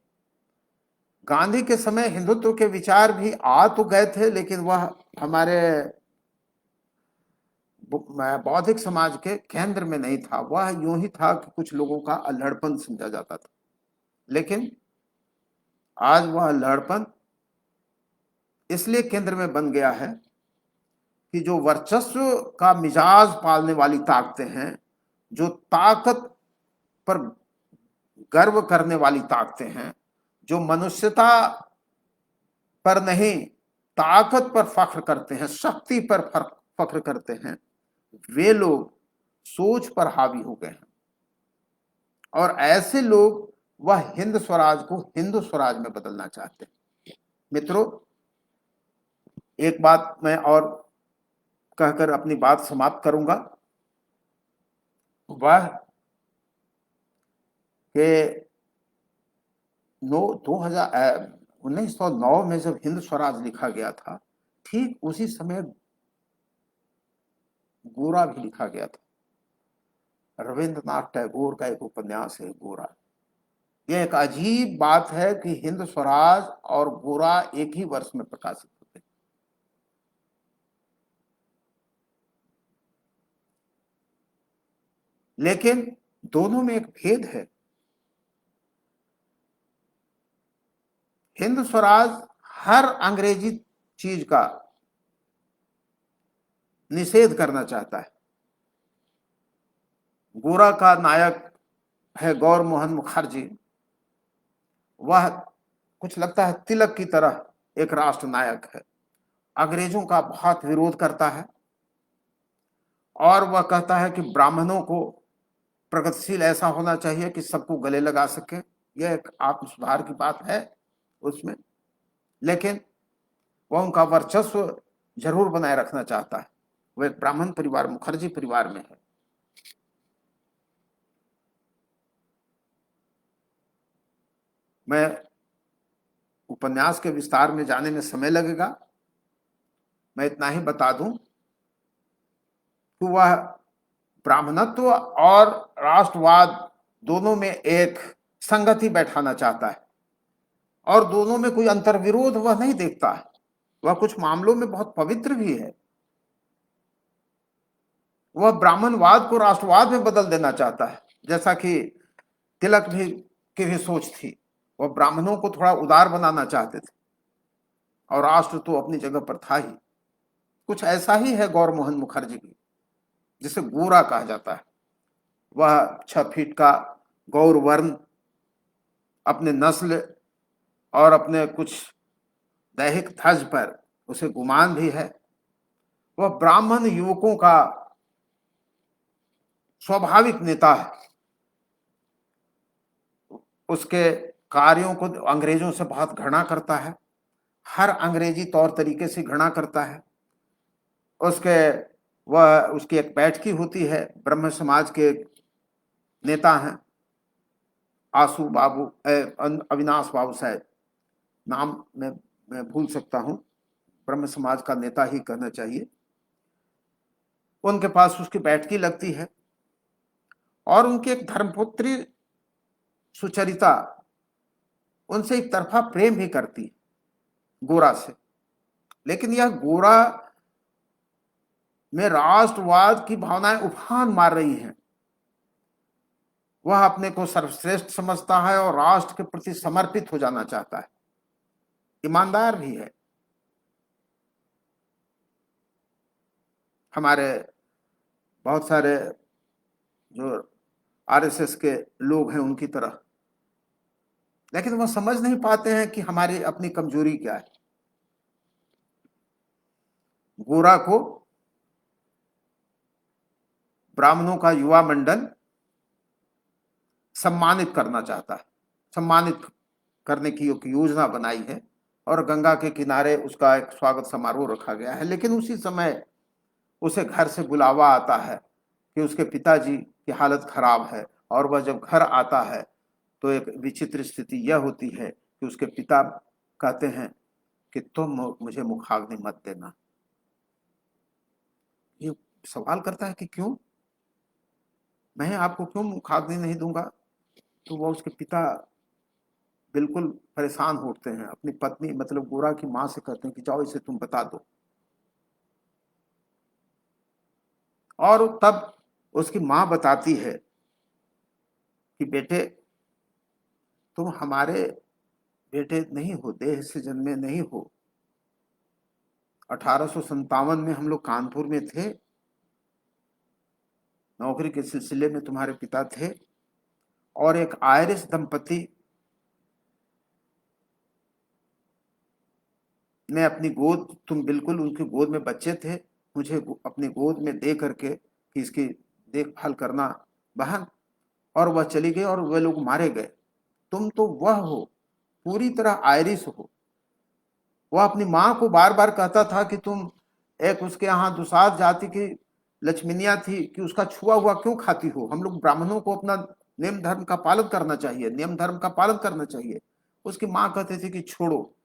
गांधी के समय हिंदुत्व के विचार भी आ तो गए थे, लेकिन वह हमारे बौद्धिक समाज के केंद्र में नहीं था। वह यूं ही था कि कुछ लोगों का अल्हड़पन समझा जाता था। लेकिन आज वह अल्हड़पन इसलिए केंद्र में बन गया है कि जो वर्चस्व का मिजाज पालने वाली ताकतें हैं, जो ताकत पर गर्व करने वाली ताकतें हैं, जो मनुष्यता पर नहीं ताकत पर फख्र करते हैं, शक्ति पर फख्र करते हैं, वे लोग सोच पर हावी हो गए हैं। और ऐसे लोग वह हिंद स्वराज को हिंदू स्वराज में बदलना चाहते हैं। मित्रों, एक बात मैं और कहकर अपनी बात समाप्त करूंगा, वह कि 1909 में जब हिंद स्वराज लिखा गया था, ठीक उसी समय गोरा भी लिखा गया था। रविंद्रनाथ टैगोर का एक उपन्यास है गोरा। यह एक अजीब बात है कि हिंद स्वराज और गोरा एक ही वर्ष में प्रकाशित होते हैं। लेकिन दोनों में एक भेद है। हिंद स्वराज हर अंग्रेजी चीज का निषेध करना चाहता है। गोरा का नायक है गौर मोहन मुखर्जी। वह कुछ लगता है तिलक की तरह एक राष्ट्र नायक है। अंग्रेजों का बहुत विरोध करता है और वह कहता है कि ब्राह्मणों को प्रगतिशील ऐसा होना चाहिए कि सबको गले लगा सके। यह एक आत्म सुधार की बात है उसमें, लेकिन वह उनका वर्चस्व जरूर बनाए रखना चाहता है। वह एक ब्राह्मण परिवार, मुखर्जी परिवार में है। मैं उपन्यास के विस्तार में जाने में समय लगेगा। मैं इतना ही बता दूं कि वह ब्राह्मणत्व और राष्ट्रवाद दोनों में एक संगति बैठाना चाहता है और दोनों में कोई अंतर्विरोध वह नहीं देखता है। वह कुछ मामलों में बहुत पवित्र भी है। वह ब्राह्मणवाद को राष्ट्रवाद में बदल देना चाहता है, जैसा कि तिलक भी की भी सोच थी। वह ब्राह्मणों को थोड़ा उदार बनाना चाहते थे और राष्ट्र तो अपनी जगह पर था ही। कुछ ऐसा ही है गौर मोहन मुखर्जी की, जिसे गोरा कहा जाता है। वह 6 फीट का गौर वर्ण, अपने नस्ल और अपने कुछ दैहिक ध्वज पर उसे गुमान भी है। वह ब्राह्मण युवकों का स्वाभाविक नेता है। उसके कार्यों को अंग्रेजों से बहुत घृणा करता है, हर अंग्रेजी तौर तरीके से घृणा करता है। उसके वह उसकी एक बैठकी होती है, ब्रह्म समाज के नेता हैं आसू बाबू, अविनाश बाबू, शायद नाम मैं भूल सकता हूं, ब्रह्म समाज का नेता ही कहना चाहिए। उनके पास उसकी बैठकी लगती है और उनकी एक धर्मपुत्री सुचरिता उनसे एक तरफा प्रेम भी करती है, गोरा से। लेकिन यह गोरा में राष्ट्रवाद की भावनाएं उफान मार रही हैं। वह अपने को सर्वश्रेष्ठ समझता है और राष्ट्र के प्रति समर्पित हो जाना चाहता है। ईमानदार भी है। हमारे बहुत सारे जो आरएसएस के लोग हैं उनकी तरह, लेकिन वह समझ नहीं पाते हैं कि हमारी अपनी कमजोरी क्या है। गोरा को ब्राह्मणों का युवा मंडल सम्मानित करना चाहता है, सम्मानित करने की एक योजना बनाई है और गंगा के किनारे उसका एक स्वागत समारोह रखा गया है। लेकिन उसी समय उसे घर से बुलावा आता है कि उसके पिताजी की हालत खराब है और वह जब घर आता है तो एक विचित्र स्थिति यह होती है कि उसके पिता कहते हैं कि तुम मुझे मुखाग्नि मत देना। ये सवाल करता है कि क्यों, मैं आपको क्यों मुखाग्नि नहीं दूंगा। तो वह उसके पिता बिल्कुल परेशान होते हैं, अपनी पत्नी मतलब गोरा की माँ से कहते हैं कि जाओ इसे तुम बता दो। और तब उसकी माँ बताती है कि बेटे तुम हमारे बेटे नहीं हो, देह से जन्मे नहीं हो। 1857 में हम लोग कानपुर में थे, नौकरी के सिलसिले में तुम्हारे पिता थे, और एक आयरिश दंपति ने अपनी गोद, तुम बिल्कुल उनकी गोद में बच्चे थे, मुझे अपनी गोद में दे करके कि इसकी देखभाल करना बहन, और वह चली गई और वे लोग मारे गए। तुम तो वह हो, पूरी तरह आयरिश हो। वह अपनी माँ को बार बार कहता था कि तुम एक उसके यहाँ दुसाध जाति की लक्ष्मीनिया थी कि उसका छुआ हुआ क्यों खाती हो। हम लोग ब्राह्मणों को अपना नियम धर्म का पालन करना चाहिए, नियम धर्म का पालन करना चाहिए। उसकी माँ कहती थी कि छोड़ो,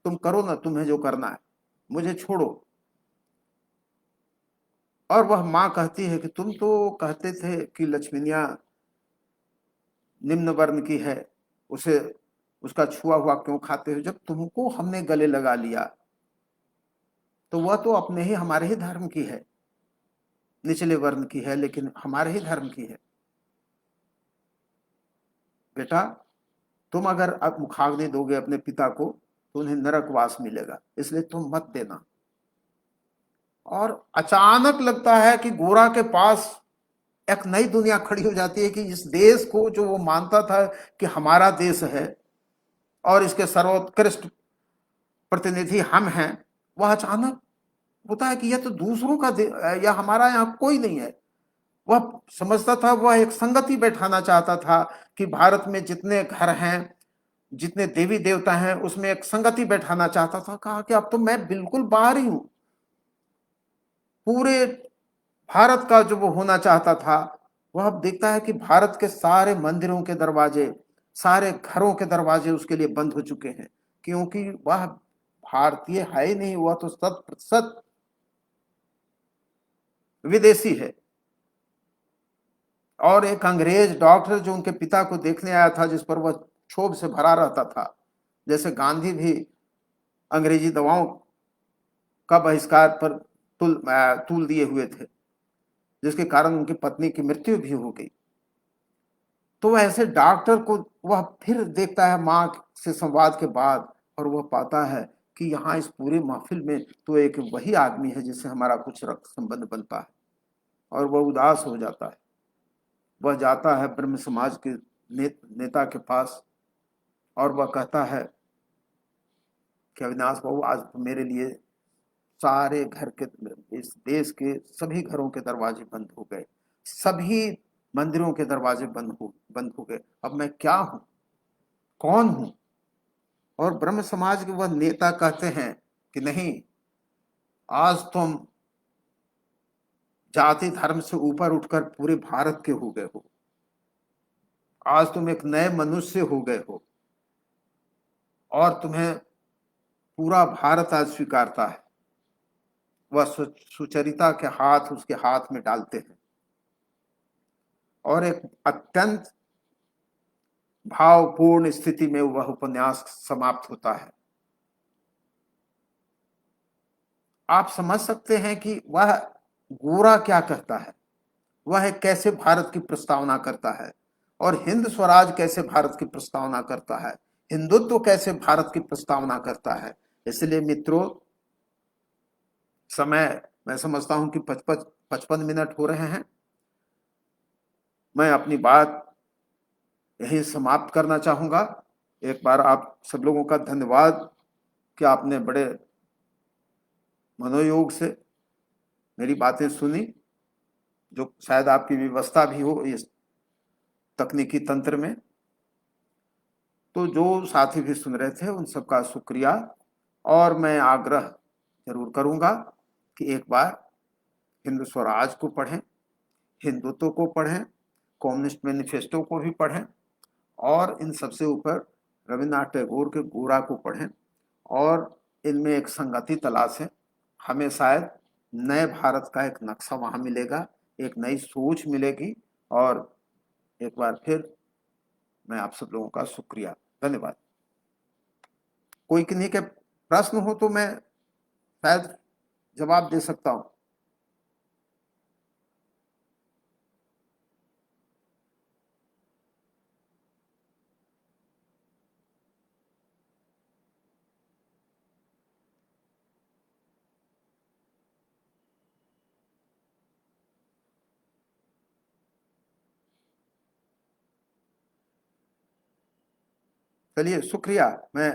तुम करो ना तुम्हें जो करना है, मुझे छोड़ो। और वह माँ कहती है कि तुम तो कहते थे कि लक्ष्मीनिया निम्न वर्ण की है, उसे उसका छुआ हुआ क्यों खाते हो। जब तुमको हमने गले लगा लिया तो वह तो अपने ही हमारे ही धर्म की है, निचले वर्ण की है, लेकिन हमारे ही धर्म की है। बेटा तुम अगर अब मुखाग्नि दोगे अपने पिता को तो उन्हें नरकवास मिलेगा, इसलिए तुम मत देना। और अचानक लगता है कि गोरा के पास एक नई दुनिया खड़ी हो जाती है कि इस देश को जो वो मानता था कि हमारा देश है और इसके सर्वोत्कृष्ट प्रतिनिधि हम हैं, वह अचानक होता है कि यह तो दूसरों का या हमारा यहाँ कोई नहीं है। वह समझता था, वह एक संगति बैठाना चाहता था कि भारत में जितने घर हैं, जितने देवी देवता हैं, उसमें एक संगति बैठाना चाहता था। कहा कि अब तो मैं बिल्कुल बाहर ही हूं, पूरे भारत का जो वो होना चाहता था। वह अब देखता है कि भारत के सारे मंदिरों के दरवाजे, सारे घरों के दरवाजे उसके लिए बंद हो चुके हैं, क्योंकि वह भारतीय है ही नहीं, वह तो 100% विदेशी है। और एक अंग्रेज डॉक्टर जो उनके पिता को देखने आया था, जिस पर वह क्षोभ से भरा रहता था, जैसे गांधी भी अंग्रेजी दवाओं का बहिष्कार पर तूल दिए हुए थे, जिसके कारण उनकी पत्नी की मृत्यु भी हो गई। तो वह ऐसे डॉक्टर को वह फिर देखता है माँ से संवाद के बाद, और वह पाता है कि यहाँ इस पूरी महफिल में तो एक वही आदमी है जिससे हमारा कुछ रक्त संबंध बनता है। और वह उदास हो जाता है। वह जाता है ब्रह्म समाज के नेता के पास और वह कहता है कि अविनाश बाबू, आज तो मेरे लिए सारे घर के, इस देश के सभी घरों के दरवाजे बंद हो गए, सभी मंदिरों के दरवाजे बंद हो गए। अब मैं क्या हूं, कौन हूं। और ब्रह्म समाज के वह नेता कहते हैं कि नहीं, आज तुम जाति धर्म से ऊपर उठकर पूरे भारत के हो गए हो, आज तुम एक नए मनुष्य हो गए हो और तुम्हें पूरा भारत आज स्वीकारता है। वह सुचरिता के हाथ उसके हाथ में डालते हैं और एक अत्यंत भावपूर्ण स्थिति में वह उपन्यास समाप्त होता है। आप समझ सकते हैं कि वह गोरा क्या कहता है, वह कैसे भारत की प्रस्तावना करता है, और हिंद स्वराज कैसे भारत की प्रस्तावना करता है, हिंदुत्व कैसे भारत की प्रस्तावना करता है। इसलिए मित्रों, समय मैं समझता हूं कि 55 मिनट हो रहे हैं। मैं अपनी बात यही समाप्त करना चाहूंगा। एक बार आप सब लोगों का धन्यवाद कि आपने बड़े मनोयोग से मेरी बातें सुनी, जो शायद आपकी व्यवस्था भी हो इस तकनीकी तंत्र में। तो जो साथी भी सुन रहे थे उन सबका शुक्रिया, और मैं आग्रह जरूर करूंगा कि एक बार हिंद स्वराज को पढ़ें, हिंदुत्व को पढ़ें, कम्युनिस्ट मैनिफेस्टो को भी पढ़ें और इन सबसे ऊपर रविन्द्रनाथ टैगोर के गोरा को पढ़ें और इनमें एक संगति तलाशें। हमें शायद नए भारत का एक नक्शा वहां मिलेगा, एक नई सोच मिलेगी। और एक बार फिर मैं आप सब लोगों का शुक्रिया, धन्यवाद। कोई किन्हीं के प्रश्न हो तो मैं शायद जवाब दे सकता हूं। चलिए शुक्रिया। मैं